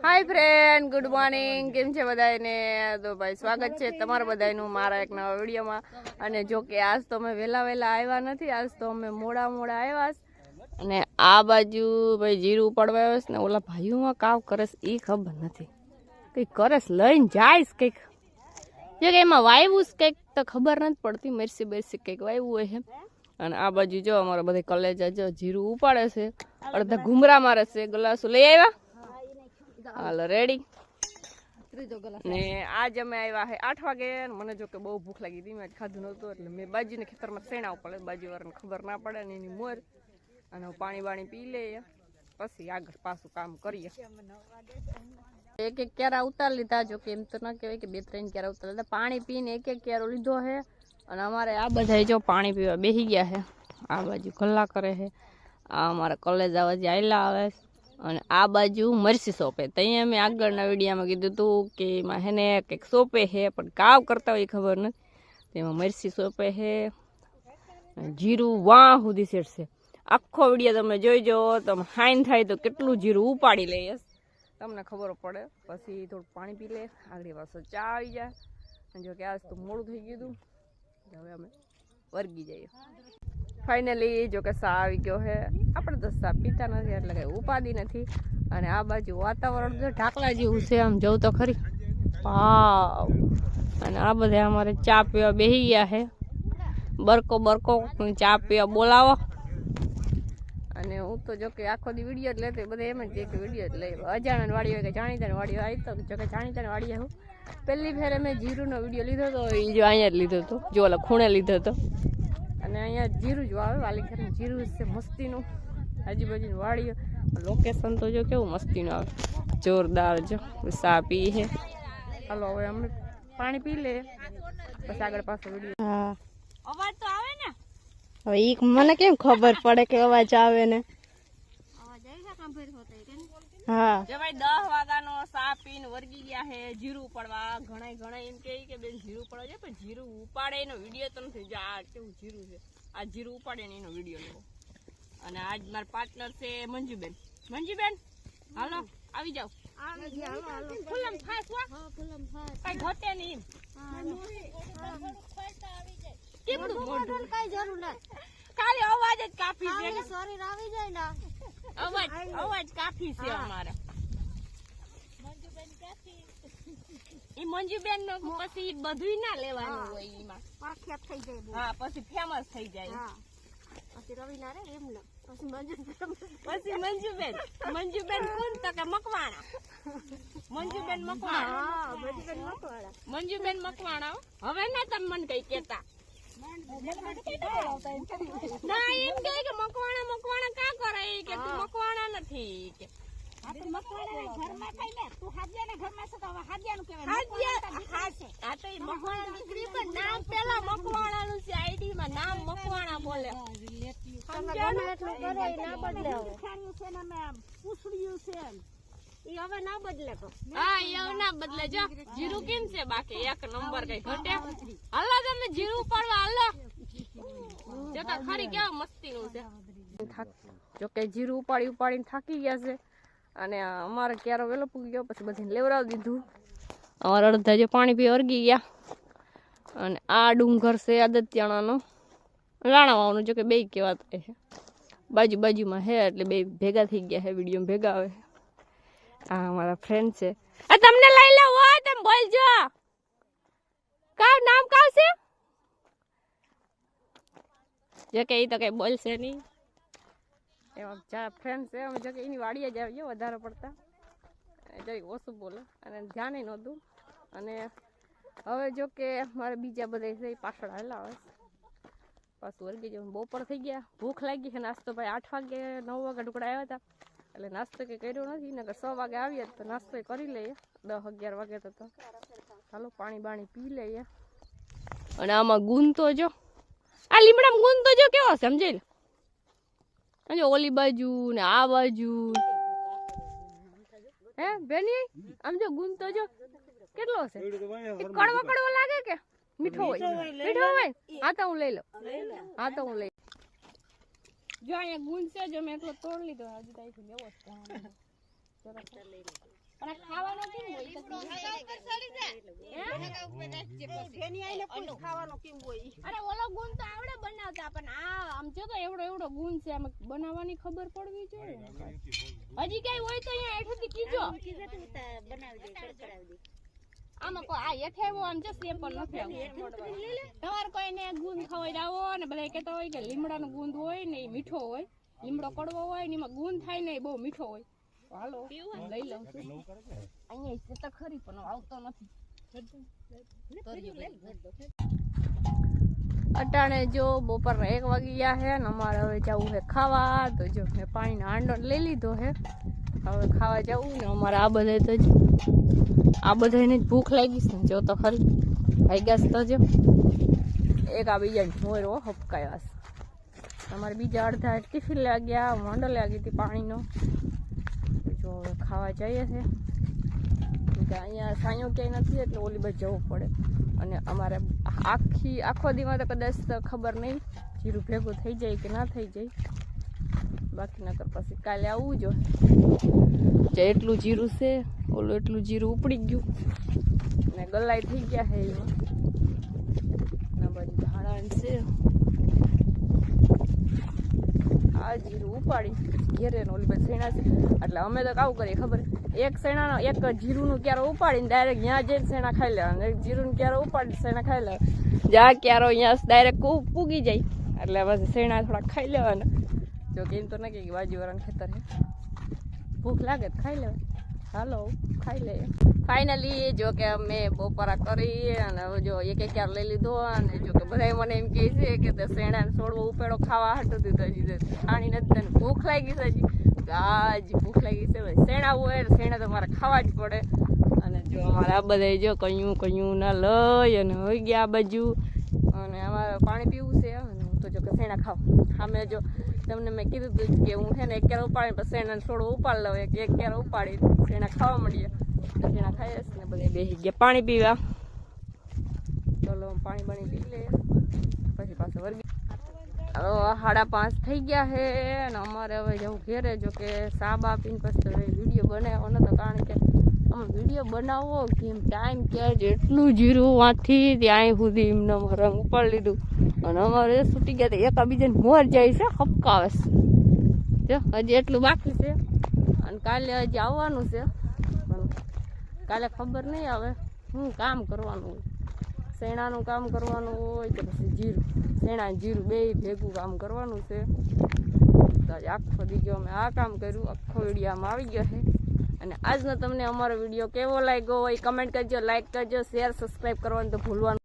हाय friend, good morning. केम छे बधाने? तो भाई स्वागत है तमारा बधाईनु मारा एक नवा विडियो में। अने जो के आज तो मैं वेला वेला आव्या नथी, आज तो मैं मोड़ा मोड़ा आव्या। अने आ बाजू भाई जीरु पड़वा आव्या ने ओला भाईओ में काव करस ई खबर नथी। कई करस लईने जायस कईक जो के एमां वाव्युस कईक तो खबर नथी पड़ती। मरसी बरसी कईक वाव्यु हशे। अने आ बाजू जो अमारा बधे कॉलेज जो जीरु उपाड़े छे, अर्धा घुमरा मारे छे। ग्लासो लई आव्या? हालो रेडी ने आज अमे आव्या है 8 वागे। मने जो के बहु भूख लागी थी, मैं खाधुं नहोतुं એટલે મે બાજીને ખેતરમાં સેણા પડે, બાજીવાળાને ખબર ના પડે ને એની મોર અને પાણી બાણી પી લે પછી આગળ પાછું કામ કરીએ। એક એક ક્યારા ઉતાર લીધા, જો કે એમ તો ના કહેવાય કે બે ત્રણ ક્યારા ઉતાર લીધા। પાણી પીને એક એક ક્યારો લીધો है અને અમારે આ બધાય જો પાણી પીવા બેહી ગયા है। આ બાજુ ગલ્લા કરે है, આ અમારા કોલેજ આવા જે આયલા આવે અને આ બાજુ મરસી શોપે। તઈ અમે આગળના વિડીયોમાં કીધું હતું કે એમાં હેને કંઈક શોપે છે પણ કાવ કરતા હોય ખબર નથી। તેમાં મરસી શોપે છે, જીરું વાહ સુધી સેટશે। આખો વિડીયો તમે જોઈજો, તમે હાઈન થાય તો કેટલું જીરું ઉપાડી લઈએ તમને ખબર પડે। પછી થોડું પાણી પી લે, આગળ પાછો ચા આવી જાય। જો કે આજ તો મોડું થઈ ગયું હતું, હવે અમે વર્ગી જઈએ। फाइनली जो के सा आई गयो है। આપણે તો સા પીતા નથી એટલે કઈ ઉપાદી નથી। અને આ બાજુ વાતાવરણ જો ઢાકલા જેવું છે, આમ જોઉં તો ખરી વાવ। અને આ બધા અમારે ચા પીવા બેહી ગયા છે। બરકો બરકો ચા પીવા બોલાવો। અને હું તો જો કે આખો દી વિડીયો જ લેતો, બધા એમ જ કે વિડીયો જ લઈ। અજાણન વાડી હોય કે જાણીતાની વાડી હોય, તો જો કે જાણીતાની વાડી હું પહેલી ફેરે મેં જીરુનો વિડીયો લીધો તો એ જો અહીંયા જ લીધો હતો, જો ઓલા ખૂણે લીધો હતો। અને અહીંયા જીરું જ વાવે, વાલી ઘરે જીરું છે મસ્તીનું। આજુબાજુની વાડીઓ લોકેશન તો જો કેવું મસ્તીનું આવે, જોરદાર। જો સા પી છે, હાલો હવે અમે પાણી પી લે પછી આગળ પાછો વિડીયો। હા અવાજ તો આવે ને? હવે ઈ મને કેમ ખબર પડે કે અવાજ આવે ને? અવાજ આવી છે કામ ફેર હોતે કે? હા જો ભાઈ 10 વાગાનો સા પીને વર્ગી ગયા છે જીરું પડવા। ઘણા એમ કે બેન જીરું પડવા છે પણ જીરું ઉપાડે એનો વિડીયો તો નથી। જો આ કેવું જીરું છે, આ જીરું ઉપાડે ને એનો વિડીયો લેવો। અને આજ માર પાર્ટનર છે મંજુબેન। મંજુબેન હાલો આવી જાવ। આવી ગયા હાલો હાલો ફૂલમ ફાસ હો। હા ફૂલમ ફાસ કઈ ઘટે નહીં। હા આવી જાય કેમનું મોઢું કઈ જરૂર નથી, ખાલી અવાજ જ કાફી છે। શરીર આવી જાય ને અવાજ કાફી છે અમારે। મંજુબેન કાફી ઈ મંજુબેન નો પછી બધું ના લેવાનું હોય, ઈમાં પ્રખ્યાત થઈ જાય। હા પછી ફેમસ થઈ જાય। હા પછી રવિના રે એમ ન પછી મંજુબેન કોણ તો કે મકવાણા। મંજુબેન મકવાણા। હા મંજુબેન મકવાણા। હવે ના તમે મને કઈ કેતા ના, એમ કે મકવાણા કા કરે કે તું મકવાણા નથી કે મકવાણા ઘરમાં ખાઈ લે તું હાજિયાના ઘરમાં છે તો હવે હાજિયાનું કહેવાય। આ તો મકવાણા દીકરી પણ નામ પેલા મકવાણાનું છે, આઈડી માં નામ મકવાણા બોલે। સમજાણું એટલું કરે ના બદલે, હવે ખાણ્યું છે ને મે પૂછડ્યું છે ઈ હવે ના બદલે તો। હા ઈ હવે ના બદલે। જો જીરું કેમ છે બાકી એક નંબર કઈ ઘટે? હાલો તમે જીરું પડવા હાલો, જો કે ખરી કેવા મસ્તીનું છે। જો કે જીરું ઉપાડીને થાકી ગયા છે અને અમારે ક્યારો વેલો પૂગી ગયો, પછી બધાને લેવરાવી દીધું। અમારા અડધા જે પાણી પી વર્ગી ગયા। અને આ ડુંગર છે આદત્યાણાનો, રાણાવાવનું, જો કે બે કેવા છે બાજુમાં હે એટલે બે ભેગા થઈ ગયા છે, વિડીયો ભેગા આવે। આ અમારા ફ્રેન્ડ છે, આ તમને લઈ લો હો, તમે બોલજો કા નામ કા છે? જો કે ઈ તો કઈ બોલશે નહીં, એવા ચાર ફ્રેન્ડ છે અમે। જો કે એની વાડીએ જ આવીએ વધારે પડતા, જરી ઓછું બોલે અને ધ્યાન નહોતું। અને હવે જો કે મારે બીજા બધા છે પાછળ હાલા આવે પાછું વર્ગી જવું। બપોર થઈ ગયા, ભૂખ લાગી છે। નાસ્તો ભાઈ 8 વાગે 9 વાગે ઢુકડા આવ્યા હતા એટલે નાસ્તો કે કર્યો નથી, નકર 6 વાગે આવીએ તો નાસ્તો કરી લઈએ 10-11 વાગે તો ચાલો પાણી બાણી પી લઈએ। અને આમાં ગુણ તો જો આ લીમડામાં ગુણ તો જો કેવો સમજાય લે, જો ઓલી બાજુ ને આ બાજુ હે બેની આમ જો ગુણ તો જો કેટલો છે। કડવો લાગે કે મીઠો હોય? મીઠો હોય। હા તો હું લઈ લઉં, હા તો હું લઈ। જો અહીંયા ગુણ છે, જો મેં એટલો તોડ લીધો, હજી તો અહીંથી લેવો જ પણ ખાવાનો કેમ હોય અરે ઓલો ગુણ તો આવડે બનાવતા પણ આ આમ જો તો એવડો ગુણ છે આમ બનાવવાની ખબર પડવી જોઈએ હજી કઈ હોય તો અહીંયા હેઠેથી કીજો આમાં કોઈ આ હેઠે એવો આમ જો સેમ્પલ નથી તમારે કોઈને ગુંદ ખવડાવો ને બધા કહેતા હોય કે લીમડાનો ગુંદ હોય ને એ મીઠો હોય લીમડો કડવો હોય ને એમાં ગુંદ થાય ને એ બહુ મીઠો હોય હાલો લઈ લઉં છું અહીંયા છે તો ખરી પણ આવતો નથી અટાણે જો બપોર 1 વાગી ગયા છે ને અમારે હવે જવું છે ખાવા તો જો મેં પાણીનો હાંડો લઈ લીધો છે હવે ખાવા જવું ને અમારે આ બધાને જ ભૂખ લાગી છે ને જો તો ખરી ખાઈ ગયા તો જો એક આ બીજા મોરો હપકાયા છે અમારે બીજા અડધા ટિફિન લાગ્યા મોંડો લાગી હતી પાણીનો જો હવે ખાવા જઈએ છે અહીંયા સાંયો ક્યાંય નથી એટલે ઓલી બાજુ જવું પડે અને અમારે આખો દીમાં તો કદાચ ખબર નહીં જીરું ભેગું થઈ જાય કે ના થઈ જાય બાકી નકર પછી કાલે આવવું જોઈએ જે એટલું જીરું છે ઓલું એટલું જીરું ઉપડી ગયું ને ગલાઈ થઈ ગયા છે એમાં ના બાજુ ધાણા છે આ જીરું ઉપાડી ઘેરે ને ઓલી બાજુ શેણા છે એટલે અમે તો કાવું કરીએ ખબર એક શેણાનો એક જીરુંનું ક્યારો ઉપાડીને ડાયરેક્ટ ત્યાં જઈને શેણા ખાઈ લેવાનું એક જીરુંનું ક્યારો ઉપાડીને શેણા ખાઈ લેવાનું જ્યાં ક્યારો અહીંયા ડાયરેક્ટ પૂગી જાય એટલે પછી શેણા થોડા ખાઈ લેવાના જો કે એમ તો નહીં કે બાજુવાળાનું ખેતર છે ભૂખ લાગે તો ખાઈ લેવાય હાલો ખાઈ લઈએ ફાઇનલી જો કે અમે બપોરા કરી અને જો એક ક્યાર લઈ લીધો અને જો કે બધા મને એમ કહે છે કે તે શેણાને છોડવો ઉપેડો ખાવા હાટું દીધું હજી ખાણી નથી તને ભૂખ લાગી છે હજી હજી ભૂખ લાગી છે શેણા હોય શેણા તો મારે ખાવા જ પડે અને જો અમારે આ બધા જો કયું ના લઈ અને હોઈ ગયા આ બાજુ અને અમારે પાણી પીવું છે અને હું તો જો કે શેણા ખાવ અમે જો તમને મેં કીધું હતું કે હું છે ને એક ક્યારો ઉપાડીને પછી શેણાને છોડવો ઉપાડી લઉં એક ક્યારો ઉપાડી શેણા ખાવા મળીએ શેણા ખાઈએ ને બધા બેસી ગયા પાણી પીવા ચલો પાણી પી લે પછી પાછું વર્ગી 5:30 થઈ ગયા છે અને અમારે હવે જવું ઘેરે જો કે સાબ આપીને પછી વિડીયો બનાવ્યો નતો કારણ કે અમે વિડીયો બનાવવો કેમ ટાઈમ ક્યાં જેટલું જીરું વાંથી ત્યાં સુધી એમને રંગ ઉપાડી લીધું અને અમારે છૂટી ગયા એકા બીજાને મોર જાય છે હપકાવે છે હજી એટલું બાકી છે અને કાલે હજી આવવાનું છે પણ કાલે ખબર નહીં આવે શું કામ કરવાનું હોય શેણાનું કામ કરવાનું હોય કે પછી જીરું શેણા જીરું બે ભેગું કામ કરવાનું છે તો આખો દીજો અમે આ કામ કર્યું આખો વિડીયોમાં આવી ગયો છે અને આજનો તમને અમારો વિડીયો કેવો લાગ્યો હોય કમેન્ટ કરજો લાઈક કરજો શેર સબસ્ક્રાઈબ કરવાનું તો ભૂલવાનું